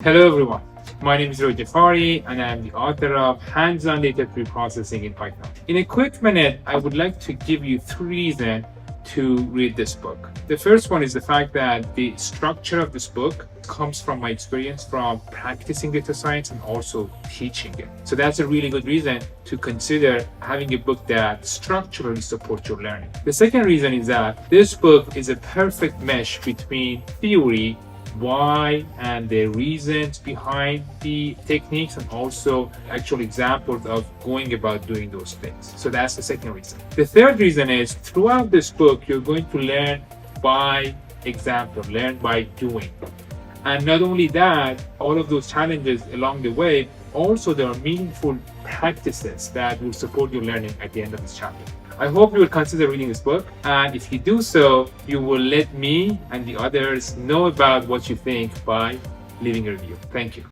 Hello everyone, my name is Roy Jafari and I am the author of Hands-On Data Preprocessing in Python. In a quick minute, I would like to give you 3 reasons to read this book. The first one is the fact that the structure of this book comes from my experience from practicing data science and also teaching it. So that's a really good reason to consider having a book that structurally supports your learning. The second reason is that this book is a perfect mesh between theory, why and the reasons behind the techniques, and also actual examples of going about doing those things. So that's the second reason. The third reason is throughout this book, you're going to learn by example, learn by doing. And not only that, all of those challenges along the way, also there are meaningful practices that will support your learning at the end of this chapter. I hope you will consider reading this book, and if you do so, you will let me and the others know about what you think by leaving a review. Thank you.